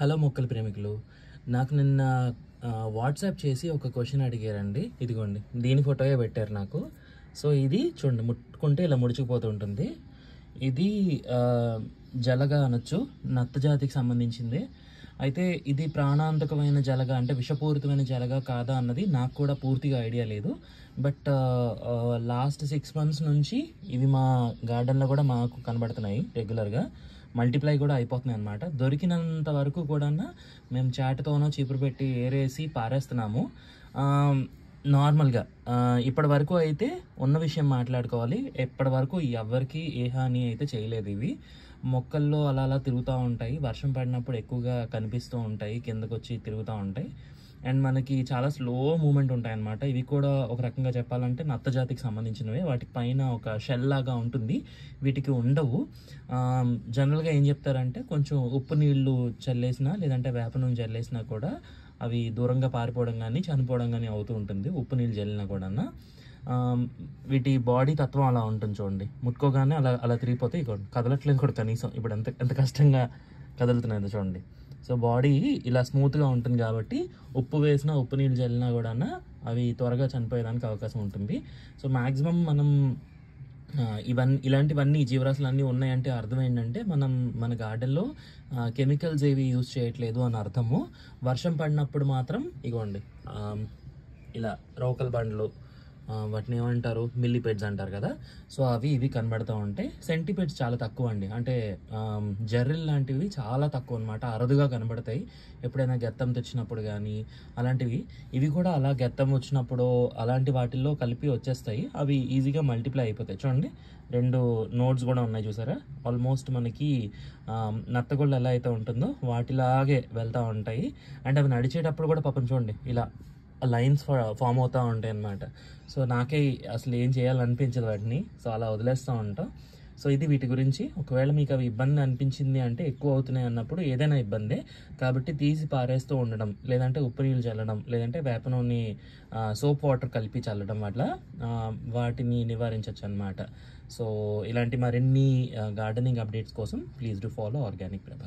Hello మొక్కల ప్రేమికులు. నాకు నిన్న వాట్సాప్ చేసి ఒక క్వశ్చన్ అడిగారండి. ఇదిగోండి, దీని ఫోటోయే పెట్టారు నాకు. సో ఇది చూడండి, ముట్టుకుంటే ఇలా ముడిచిపోతూ ఉంటుంది. ఇది జలగ అనొచ్చు, నత్త జాతికి సంబంధించింది. అయితే ఇది ప్రాణాంతకమైన జలగ అంటే విషపూరితమైన జలగ కాదా అన్నది నాకు కూడా పూర్తిగా ఐడియా లేదు. బట్ లాస్ట్ 6 months నుంచి ఇవి మా గార్డెన్లో కూడా మాకు కనబడుతున్నాయి. రెగ్యులర్గా మల్టిప్లై కూడా అయిపోతున్నాయి అన్నమాట. దొరికినంత వరకు కూడా మేము చాటుతోనో చీపురు పెట్టి ఏరేసి పారేస్తున్నాము. నార్మల్గా ఇప్పటి వరకు అయితే ఉన్న విషయం మాట్లాడుకోవాలి. ఇప్పటి వరకు ఎవరికి ఏ హాని అయితే చేయలేదు. ఇవి మొక్కల్లో అలా అలా తిరుగుతూ ఉంటాయి. వర్షం పడినప్పుడు ఎక్కువగా కనిపిస్తూ ఉంటాయి, కిందకు వచ్చి తిరుగుతూ ఉంటాయి. అండ్ మనకి చాలా స్లో మూమెంట్ ఉంటాయి అన్నమాట. ఇవి కూడా ఒక రకంగా చెప్పాలంటే నత్త జాతికి సంబంధించినవే. వాటి పైన ఒక షెల్ లాగా ఉంటుంది, వీటికి ఉండవు. జనరల్గా ఏం చెప్తారంటే కొంచెం ఉప్పు నీళ్లు చల్లేసినా లేదంటే వేప నూనె చల్లేసినా కూడా అవి దూరంగా పారిపోవడం కానీ చనిపోవడం కానీ అవుతూ ఉంటుంది, ఉప్పు నీళ్ళు చల్లినా కూడా. వీటి బాడీ తత్వం అలా ఉంటుంది చూడండి. ముట్టుకోగానే అలా అలా తిరిగిపోతే ఇక కదలట్లేదు కూడా కనీసం. ఇప్పుడు ఎంత ఎంత కష్టంగా కదులుతున్నాయి చూడండి. సో బాడీ ఇలా స్మూత్గా ఉంటుంది కాబట్టి ఉప్పు వేసినా ఉప్పు నీళ్ళు చల్లినా కూడా అవి త్వరగా చనిపోయేదానికి అవకాశం ఉంటుంది. సో మ్యాక్సిమం మనం ఇలాంటివన్నీ జీవరాశులు అన్నీ ఉన్నాయంటే అర్థం ఏంటంటే మన గార్డెన్లో కెమికల్స్ ఏవి యూజ్ చేయట్లేదు అని అర్థము. వర్షం పడినప్పుడు మాత్రం ఇగోండి ఇలా రోకల్ బండ్లు, వాటిని ఏమంటారు, మిల్లీపెడ్స్ అంటారు కదా. సో అవి ఇవి కనబడుతూ ఉంటాయి. సెంటిపెడ్స్ చాలా తక్కువ అండి, అంటే జర్రిల్ లాంటివి చాలా తక్కువ అనమాట, అరుదుగా కనబడతాయి ఎప్పుడైనా గెత్తం తెచ్చినప్పుడు కానీ అలాంటివి. ఇవి కూడా అలా గెత్తం వచ్చినప్పుడు అలాంటి వాటిల్లో కలిపి వచ్చేస్తాయి. అవి ఈజీగా మల్టిప్లై అయిపోతాయి. చూడండి, 2 నోడ్స్ కూడా ఉన్నాయి చూసారా. ఆల్మోస్ట్ మనకి నత్తగొళ్ళు ఎలా అయితే ఉంటుందో వాటిలాగే వెళ్తూ ఉంటాయి. అండ్ అవి నడిచేటప్పుడు కూడా పాపం చూడండి ఇలా లైన్స్ ఫామ్ అవుతూ ఉంటాయి అన్నమాట. సో నాకే అసలు ఏం చేయాలనిపించదు వాటిని, సో అలా వదిలేస్తూ ఉంటాం. సో ఇది వీటి గురించి. ఒకవేళ మీకు అవి ఇబ్బంది అనిపించింది అంటే, ఎక్కువ అవుతున్నాయి అన్నప్పుడు ఏదైనా ఇబ్బందే కాబట్టి తీసి పారేస్తూ ఉండడం, లేదంటే ఉప్పు నీళ్ళు చల్లడం, లేదంటే వేప నూనె సోప్ వాటర్ కలిపి చల్లడం వల్ల వాటిని నివారించవచ్చు అన్నమాట. సో ఇలాంటి మరిన్ని గార్డెనింగ్ అప్డేట్స్ కోసం please do follow organic Prabha.